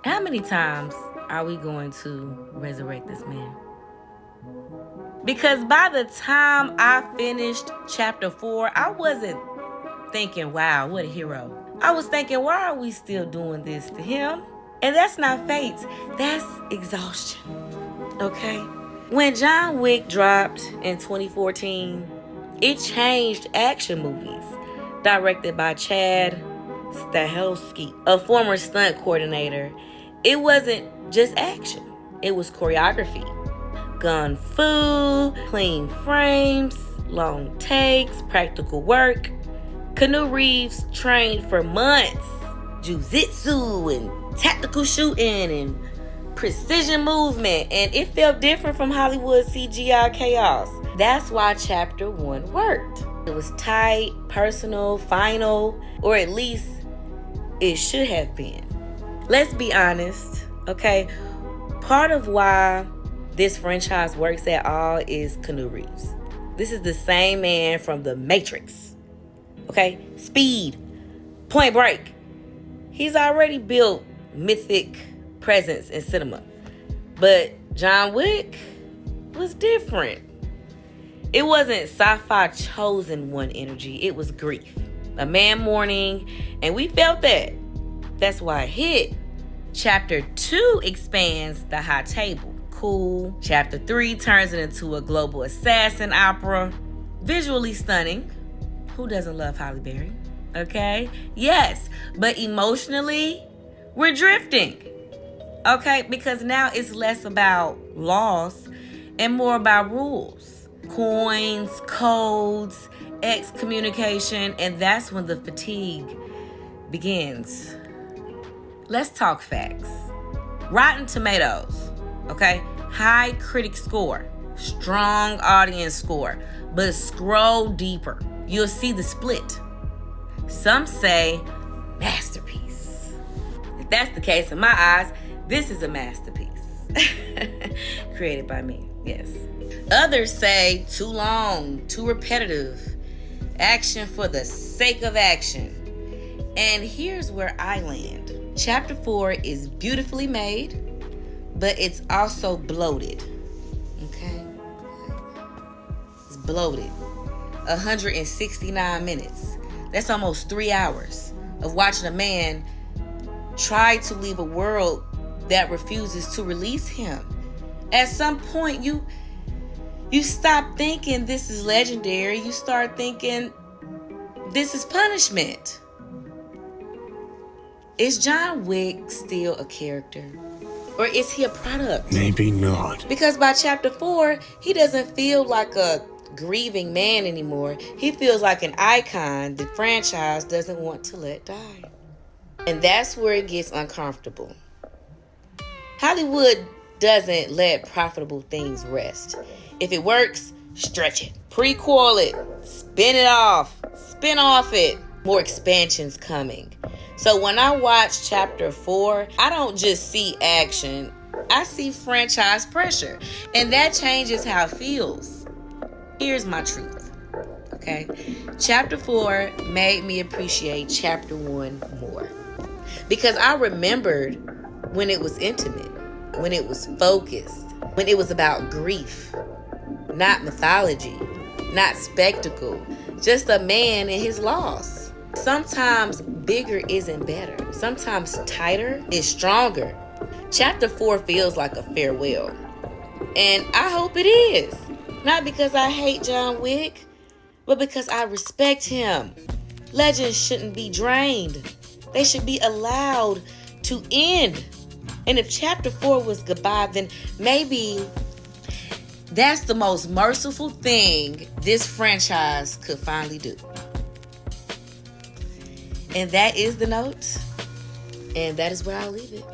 How many times are we going to resurrect this man? Because by the time I finished chapter 4, I wasn't thinking, wow, what a hero. I was thinking, why are we still doing this to him? And that's not fate, that's exhaustion, okay? When John Wick dropped in 2014, it changed action movies, directed by Chad Stahelski, a former stunt coordinator. It wasn't just action, it was choreography. Gun fu, clean frames, long takes, practical work. Keanu Reeves trained for months. Jiu-jitsu and tactical shooting and precision movement. And it felt different from Hollywood CGI chaos. That's why chapter 1 worked. It was tight, personal, final, or at least it should have been. Let's be honest, okay? Part of why this franchise works at all is Keanu Reeves. This is the same man from The Matrix. Okay? Speed. Point Break. He's already built mythic presence in cinema. But John Wick was different. It wasn't sci-fi chosen one energy. It was grief. A man mourning. And we felt that. That's why it hit. Chapter 2 expands the high table. Cool. Chapter 3 turns it into a global assassin opera. Visually stunning. Who doesn't love Halle Berry? Okay? Yes. But emotionally, we're drifting. Okay? Because now it's less about laws and more about rules. Coins, codes, excommunication, and that's when the fatigue begins. Let's talk facts. Rotten Tomatoes, okay? High critic score, strong audience score, but scroll deeper. You'll see the split. Some say masterpiece. If that's the case, in my eyes, this is a masterpiece. Created by me, yes. Others say too long, too repetitive, action for the sake of action. And here's where I land. Chapter 4 is beautifully made, but it's also bloated. Okay? It's bloated. 169 minutes. That's almost 3 hours of watching a man try to leave a world that refuses to release him. At some point, you stop thinking this is legendary. You start thinking this is punishment. Is John Wick still a character? Or is he a product? Maybe not. Because by chapter 4, he doesn't feel like a grieving man anymore. He feels like an icon the franchise doesn't want to let die. And that's where it gets uncomfortable. Hollywood doesn't let profitable things rest. If it works, stretch it. Prequel it. Spin it off. Spin off it. More expansions coming. So when I watch chapter 4, I don't just see action. I see franchise pressure. And that changes how it feels. Here's my truth. Okay? Chapter 4 made me appreciate chapter 1 more. Because I remembered when it was intimate, when it was focused, when it was about grief, not mythology, not spectacle, just a man and his loss. Sometimes bigger isn't better. Sometimes tighter is stronger. Chapter 4 feels like a farewell. And I hope it is. Not because I hate John Wick, but because I respect him. Legends shouldn't be drained. They should be allowed to end. And if chapter 4 was goodbye, then maybe that's the most merciful thing this franchise could finally do. And that is the note. And that is where I'll leave it.